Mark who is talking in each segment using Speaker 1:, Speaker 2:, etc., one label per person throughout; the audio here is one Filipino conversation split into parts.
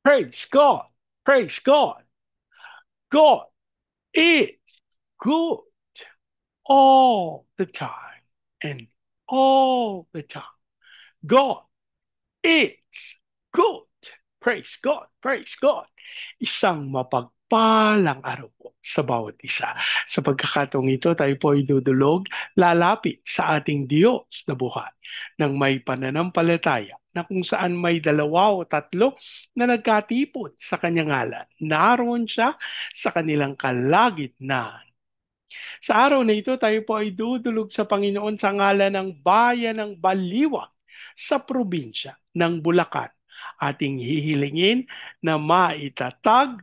Speaker 1: Praise God. Praise God. God is good all the time and all the time. God is good. Praise God. Praise God. Isang mapagpalang araw po sa bawat isa. Sa pagkakataong ito, tayo po ay dudulog, lalapit sa ating Diyos na buhay ng may pananampalataya na kung saan may dalawa o tatlo na nagkatipon sa kanyang ngalan. Naroon siya sa kanilang kalagitnaan. Sa araw na ito, tayo po ay dudulog sa Panginoon sa ngalan ng bayan ng Baliwag sa probinsya ng Bulacan. Ating hihilingin na maitatag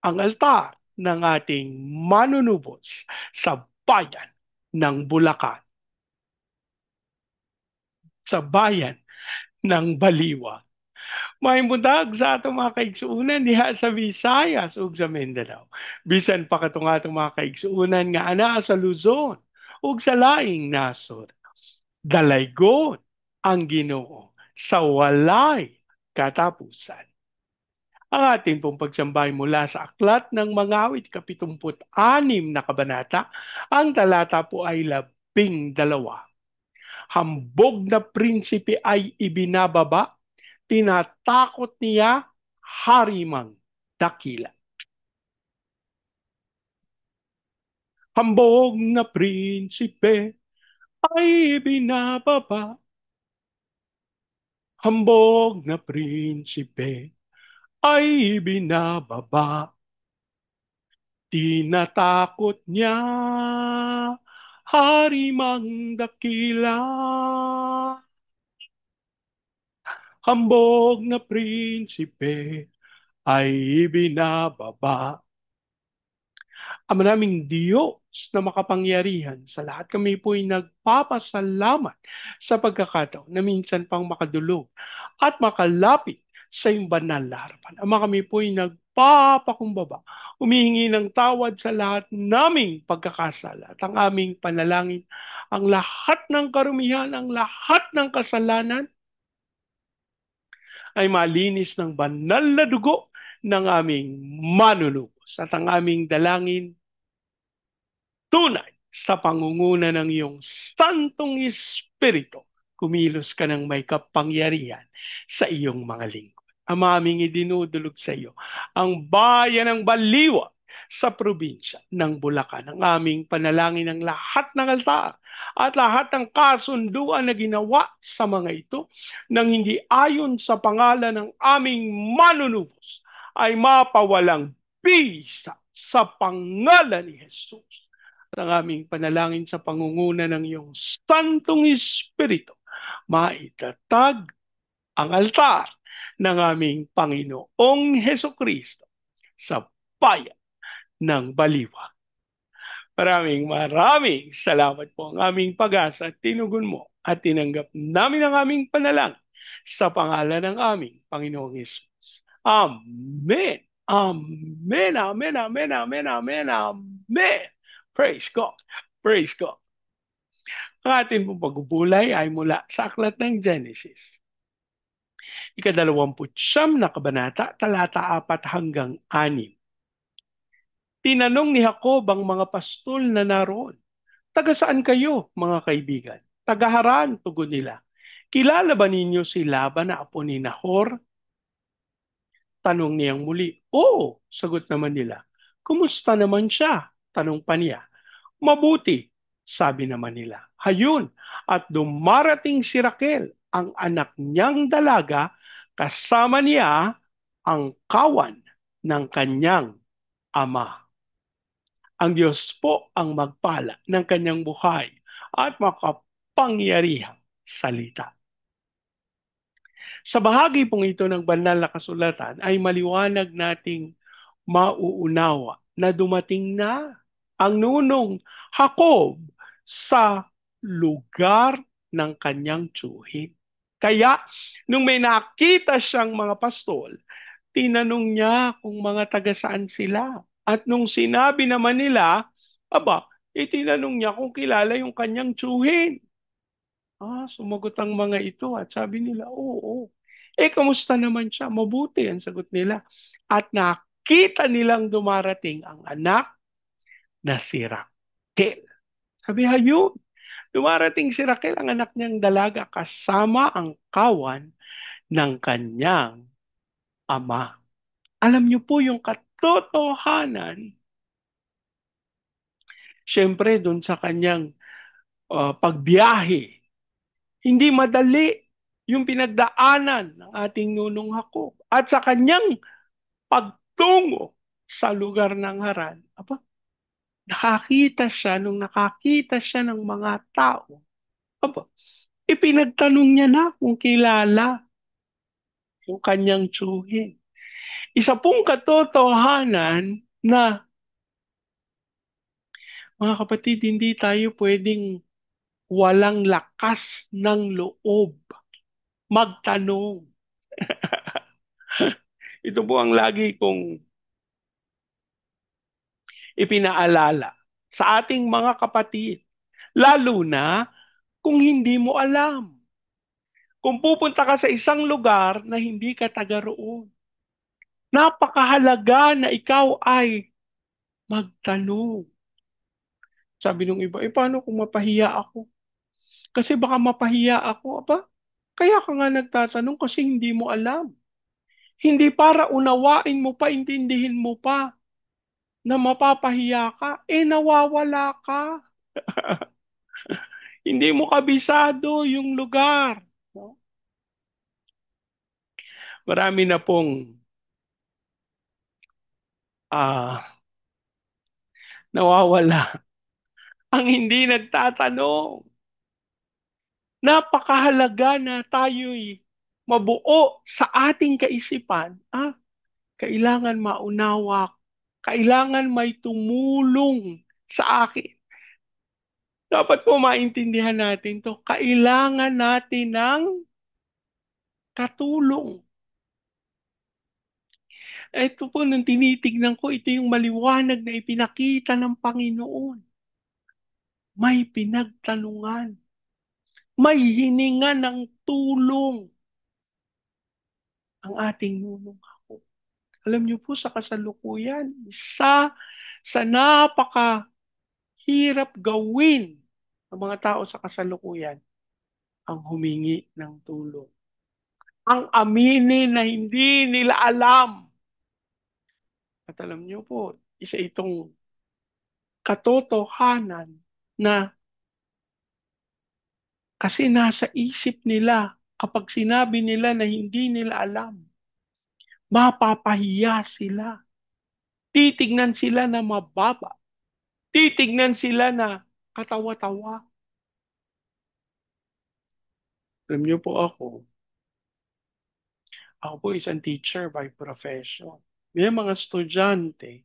Speaker 1: ang altar ng ating manunubos sa bayan ng Bulacan, sa bayan ng Baliwag. May bundag sa atong mga kaigsuunan diha sa Visayas ug sa Mindanao. Bisan pa katong atong mga kaigsuunan nga anaa sa Luzon ug sa laing nasod. Dalaygon ang Ginoo sa walay katapusan. Ang ating pong pagsambay mula sa aklat ng mga awit, 76 na kabanata, ang talata po ay 12. Hambog na prinsipe ay ibinababa, tinatakot niya harimang dakila. Hambog na prinsipe ay ibinababa, hambog na prinsipe ay ibinababa. Tinatakot niya harimang dakila. Hambog na prinsipe ay ibinababa. Ama naming Diyos na makapangyarihan sa lahat, kami po'y nagpapasalamat sa pagkakataon na minsan pang makadulog at makalapit sa iyong banal na harapan. Ama, kami po'y nagpapakumbaba, humihingi ng tawad sa lahat naming pagkakasala at ang aming panalangin, ang lahat ng karumihan, ang lahat ng kasalanan ay malinis ng banal na dugo ng aming manunubos at ang aming dalangin tunay sa pangunguna ng iyong Santong Espiritu. Kumilos ka ng may kapangyarihan sa iyong mga lingkod. Ang aming idinudulog sa iyo, ang bayan ng Baliwa sa probinsya ng Bulacan. Ang aming panalangin ng lahat ng altar at lahat ng kasunduan na ginawa sa mga ito nang hindi ayon sa pangalan ng aming manunubos ay mapawalang bisa sa pangalan ni Jesus. Ang aming panalangin sa pangunguna ng iyong Santong Espiritu, maitatag ang altar ng aming Panginoong Heso Kristo sa bayan ng Baliwa. Maraming salamat po ang aming pag-asa at tinugon mo at tinanggap namin ang aming panalangin sa pangalan ng aming Panginoong Hesus. Amen. Amen. Amen. Amen. Amen. Amen. Amen. Praise God. Praise God. Ang ating pong pagbubulay ay mula sa aklat ng Genesis. Ika-29 na kabanata, talata 4 hanggang 6. Tinanong ni Jacob ang mga pastol na naroon, taga saan kayo, mga kaibigan? Taga Haran, tugon nila. Kilala ba ninyo si Laban na apo ni Nahor? Tanong niyang muli. Oo, sagot naman nila. Kumusta naman siya? Tanong pa niya. Mabuti, sabi naman nila. Hayun, at dumarating si Raquel, ang anak niyang dalaga, kasama niya ang kawan ng kanyang ama. Ang Diyos po ang magpala ng kanyang buhay at makapangyarihang salita. Sa bahagi pong ito ng banal na kasulatan ay maliwanag nating mauunawa na dumating na ang nunong Jacob sa lugar ng kanyang tsuhin. Kaya, nung may nakita siyang mga pastol, tinanong niya kung mga taga saan sila. At nung sinabi naman nila, aba, itinanong niya kung kilala yung kanyang tsuhin. Sumagot ang mga ito at sabi nila, oo. Kamusta naman siya? Mabuti ang sagot nila. At nakita nilang dumarating ang anak na si Raquel. Sabi, hayun, dumarating si Raquel, ang anak niyang dalaga, kasama ang kawan ng kanyang ama. Alam niyo po yung katotohanan, syempre doon sa kanyang pagbiyahe, hindi madali yung pinagdaanan ng ating nunong Hakob at sa kanyang pagtungo sa lugar ng Haran. Aba, nakakita siya ng mga tao. Aba, ipinagtanong niya na kung kilala yung kanyang tsuhin. Isa pong katotohanan na, mga kapatid, hindi tayo pwedeng walang lakas ng loob magtanong. Ito po ang lagi kong ipinaalala sa ating mga kapatid. Lalo na kung hindi mo alam. Kung pupunta ka sa isang lugar na hindi ka taga roon, napakahalaga na ikaw ay magtanong. Sabi nung iba, paano kung mapahiya ako? Kasi baka mapahiya ako. Aba, kaya ka nga nagtatanong kasi hindi mo alam. Hindi para unawain mo pa, intindihin mo pa na mapapahiya ka, nawawala ka. Hindi mo kabisado yung lugar. No? Marami na pong ah, nawawala ang hindi nagtatanong. Napakahalaga na tayo'y mabuo sa ating kaisipan. Kailangan maunawa, kailangan may tumulong sa akin. Dapat po maintindihan natin to. Kailangan natin ng katulong. Ito po, nung tinitignan ko, ito yung maliwanag na ipinakita ng Panginoon. May pinagtanungan. May hininga ng tulong ang ating nunong ako. Alam niyo po, sa kasalukuyan, isa sa napakahirap gawin ng mga tao sa kasalukuyan, ang humingi ng tulong. Ang aminin na hindi nila alam. At alam niyo po, isa itong katotohanan na kasi nasa isip nila kapag sinabi nila na hindi nila alam, mapapahiya sila. Titignan sila na mababa. Titignan sila na katawa-tawa. Alam niyo po ako po isang teacher by profession. May mga estudyante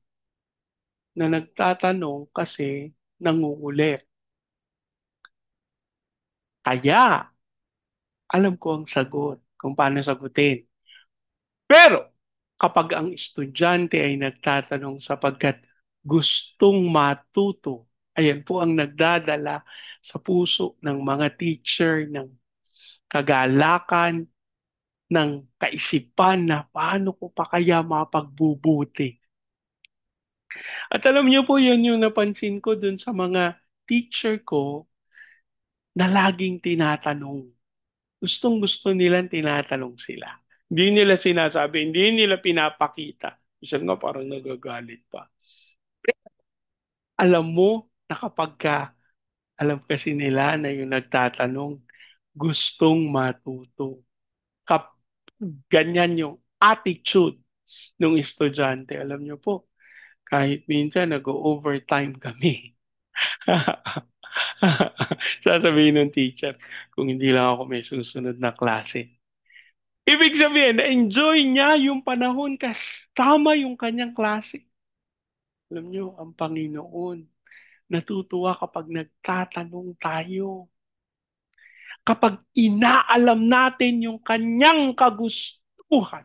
Speaker 1: na nagtatanong kasi nangungulit. Kaya, alam ko ang sagot kung paano sagutin. Pero, kapag ang estudyante ay nagtatanong sapagkat gustong matuto, ayan po ang nagdadala sa puso ng mga teacher ng kagalakan, ng kaisipan na paano ko pa kaya mapagbubuti. At alam niyo po, yun yung napansin ko dun sa mga teacher ko na laging tinatanong. Gustong gusto nilang tinatanong sila. Hindi nila sinasabi, hindi nila pinapakita. Isa nga parang nagagalit pa. Alam mo na kapag alam kasi nila na yung nagtatanong, gustong matuto. Kap, ganyan yung attitude ng estudyante. Alam niyo po, kahit minsan nag-overtime kami. Sasabihin ng teacher, kung hindi lang ako may susunod na klase. Ibig sabihin, na-enjoy niya yung panahon kasama yung kanyang klase. Alam niyo, ang Panginoon, natutuwa kapag nagtatanong tayo. Kapag inaalam natin yung kanyang kagustuhan.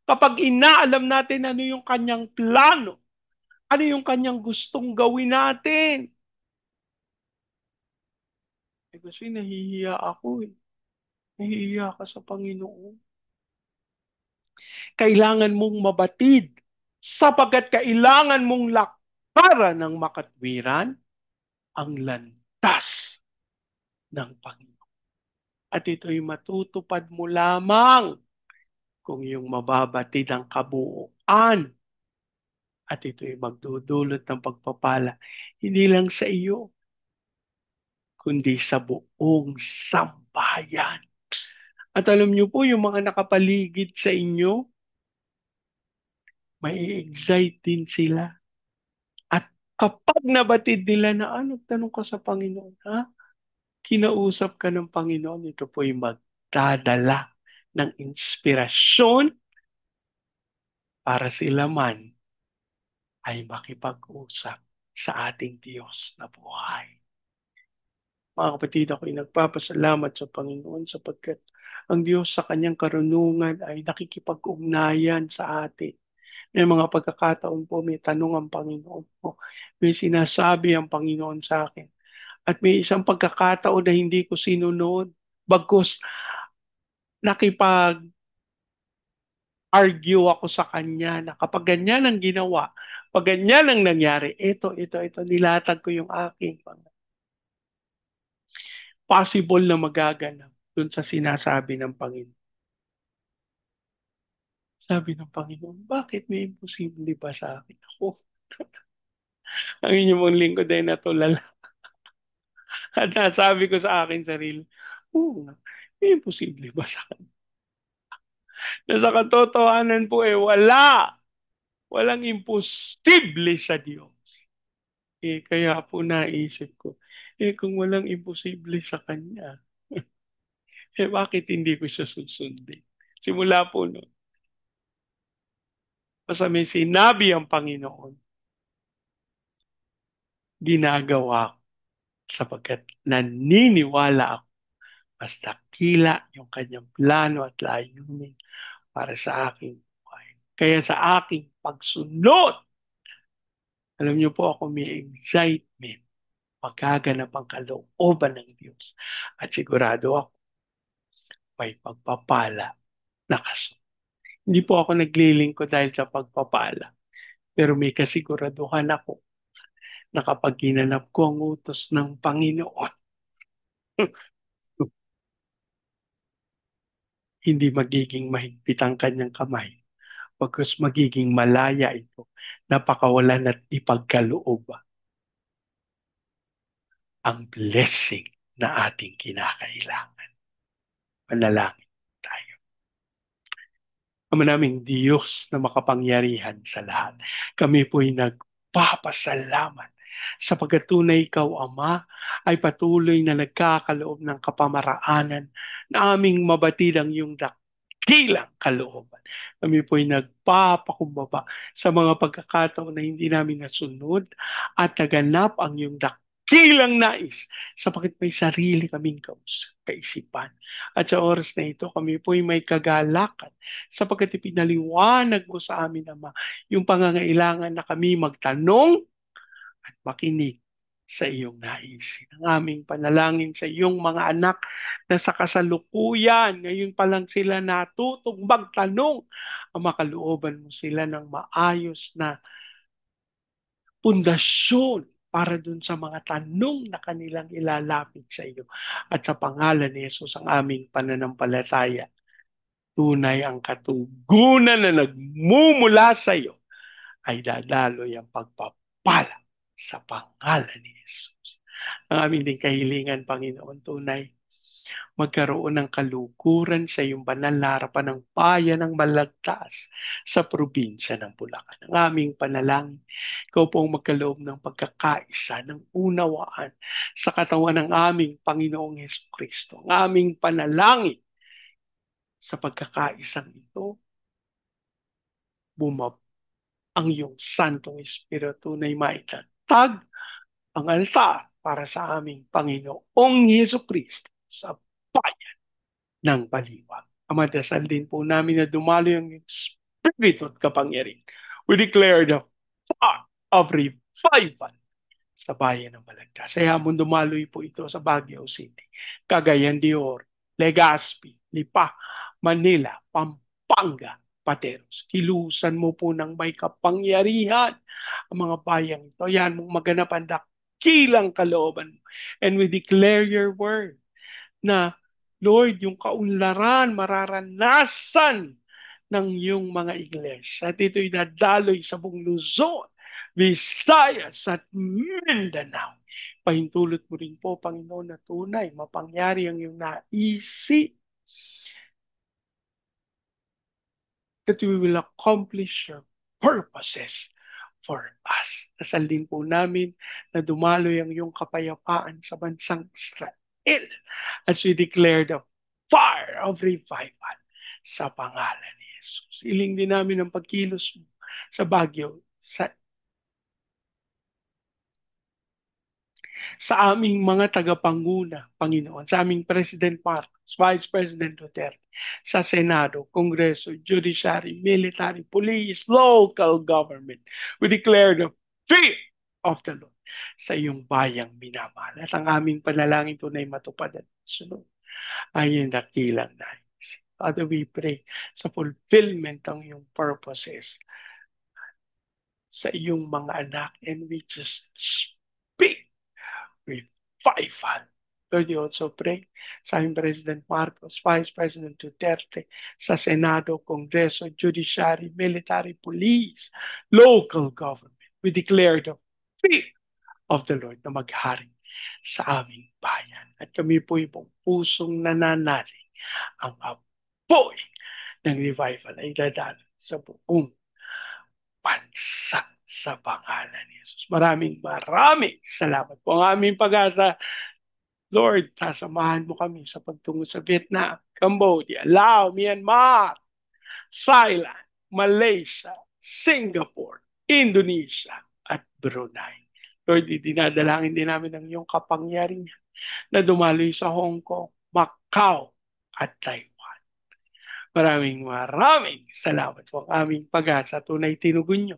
Speaker 1: Kapag inaalam natin ano yung kanyang plano. Ano yung kanyang gustong gawin natin. Kasi nahihiya ako eh. Nahihiya ka sa Panginoon. Kailangan mong mabatid sapagkat kailangan mong lakaran ng makatwiran ang landas ng Panginoon. At ito'y matutupad mo lamang kung yung mababatid ang kabuuan at ito'y magdudulot ng pagpapala hindi lang sa iyo, kundi sa buong sambayan. At alam niyo po, yung mga nakapaligid sa inyo, may excite din sila. At kapag nabatid nila na, nagtanong ka sa Panginoon, ha? Kinausap ka ng Panginoon, ito po'y magdadala ng inspirasyon para sila man ay makipag-usap sa ating Diyos na buhay. Mga kapatid, ako'y nagpapasalamat sa Panginoon sapagkat ang Diyos sa kanyang karunungan ay nakikipag-ugnayan sa atin. May mga pagkakataon po, may tanong ang Panginoon po. May sinasabi ang Panginoon sa akin. At may isang pagkakataon na hindi ko sinunod. Bagkus nakipag-argue ako sa Kanya na kapag ganyan ang ginawa, pag ganyan ang nangyari, ito, nilatag ko yung aking mga possible na magaganap dun sa sinasabi ng Panginoon. Sabi ng Panginoon, bakit may imposible ba sa akin? Ako, ang inyong mong lingkod ay natulala. At nasabi ko sa akin sarili, oo nga, may imposible ba sa akin? Na sa katotohanan po walang imposible sa Diyos. Kaya po naisip ko, kung walang imposible sa Kanya, bakit hindi ko siya susundin? Simula po no, basta may sinabi ang Panginoon, ginagawa ko sapagkat naniniwala ako mas dakila yung kanyang plano at layunin para sa aking buhay. Kaya sa aking pagsunod, alam niyo po ako may excitement, magaganap ang kalooban ng Diyos. At sigurado ako may pagpapala na kasunod. Hindi po ako naglilingkod dahil sa pagpapala, pero may kasiguraduhan ako na kapag ginanap ko ang utos ng Panginoon, hindi magiging mahigpit ang kanyang kamay, pagkus magiging malaya ito, napakawalan at ipagkaloob ang blessing na ating kinakailangan. Manalangin tayo. Ama naming Diyos na makapangyarihan sa lahat, kami po'y nagpapasalamat sa pagkatunay ikaw, Ama, ay patuloy na nagkakaloob ng kapamaraanan na aming mabatid ang iyong dakilang kalooban. Kami po'y nagpapakumbaba sa mga pagkakataon na hindi namin nasunod at naganap ang iyong dakilang nais sapagkat may sarili kaming kaisipan. At sa oras na ito, kami po'y may kagalakan sapagkat ipinaliwanag mo sa amin, Ama, yung pangangailangan na kami magtanong at makinig sa iyong naisin. Ang aming panalangin sa iyong mga anak na sa kasalukuyan, ngayon pa lang sila natutong magtanong, ang makalooban mo sila ng maayos na pundasyon para dun sa mga tanong na kanilang ilalapit sa iyo. At sa pangalan ni Jesus ang aming pananampalataya, tunay ang katugunan na nagmumula sa iyo ay dadaloy ang pagpapala sa pangalan ni Jesus. Ang aming din kahilingan, Panginoon, tunay magkaroon ng kalukuran sa iyong banal na harapan ng bayan ng Malagtas sa probinsya ng Bulacan. Ang aming panalangin, ikaw po ang magkaloob ng pagkakaisa, ng unawaan sa katawan ng aming Panginoong Hesus Kristo. Ang aming panalangin sa pagkakaisang ito, bumab ang iyong Santong Espiritu na maitatag ang altar para sa aming Panginoong Hesus Kristo sa bayan ng Baliwag. Ama, dasal din po namin na dumalo yung Espiritu at kapangyarihan. We declare the part of revival sa bayan ng Balagtas. Sa hamon dumaloy po ito sa Baguio City, Cagayan de Oro, Legazpi, Lipa, Manila, Pampanga, Pateros. Kilusan mo po ng may kapangyarihan ang mga bayang ito. Yan mong maganap ang dakilang kalooban mo. And we declare your word na, Lord, yung kaunlaran mararanasan ng iyong mga iglesia. At ito'y dadaloy sa buong Luzon, Visayas at Mindanao. Pahintulot mo rin po, Panginoon, na tunay, mapangyari ang iyong naisip that we will accomplish your purposes for us. Dasal din po namin na dumaloy ang iyong kapayapaan sa bansang Israel as we declare the fire of revival sa pangalan ni Jesus. Iling din namin ang pagkilos mo sa Baguio, sa aming mga tagapanguna, Panginoon, sa aming President Marcos, Vice President Duterte, sa Senado, Kongreso, Judiciary, Military, Police, Local Government. We declare the fear of the Lord sa iyong bayang minamahal. At ang aming panalangin tunay matupad at sunod ay yung dakilang nais. Father, we pray sa fulfillment ng iyong purposes sa iyong mga anak, and we just speak revival. Lord, you also pray sa aming President Marcos, Vice President Duterte, sa Senado, Kongreso, Judiciary, Military, Police, Local Government. We declare the fear of the Lord na maghari sa aming bayan. At kami po yung pusong nananalig ang apoy ng revival ay dadalo sa buong bansa sa pangalan ni Jesus. Maraming salamat po. Ang aming pag-asa, Lord, sasamahan mo kami sa pagtungo sa Vietnam, Cambodia, Laos, Myanmar, Thailand, Malaysia, Singapore, Indonesia, at Brunei. Lord, dinadalangin din namin ang iyong kapangyarihan na dumaloy sa Hong Kong, Macau, at Taiwan. Maraming salamat po ang aming pag-asa. Tunay tinugon nyo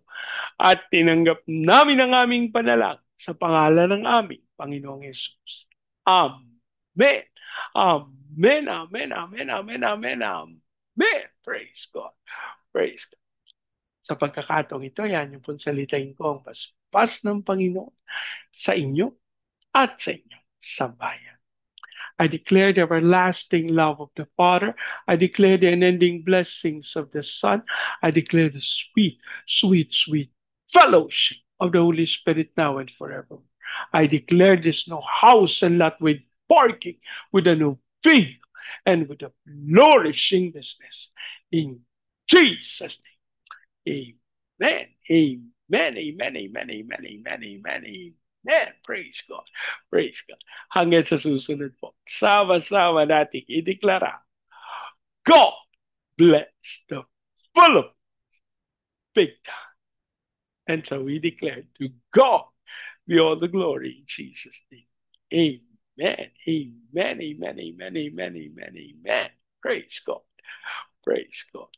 Speaker 1: at tinanggap namin ang aming panalang sa pangalan ng aming Panginoong Yesus. Amen. Amen, amen, amen, amen, amen, amen. Praise God. Praise God. Sa pagkakataong ito, yan yung pong salitain ko ang paspas ng Panginoon sa inyo at sa inyong sambayan. I declare the everlasting love of the Father. I declare the unending blessings of the Son. I declare the sweet, sweet, sweet fellowship of the Holy Spirit now and forever. I declare this no house and lot with parking, with a new vehicle, and with a flourishing business. In Jesus' name, amen, amen, amen, amen, amen, amen, amen, amen. Praise God. Praise God. Hanggang sa susunod po. Sama-sama natin ideklara, God bless the full of big time. And so we declare to God be all the glory in Jesus' name. Amen. Amen. Amen. Amen. Amen. Amen. Amen. Praise God. Praise God.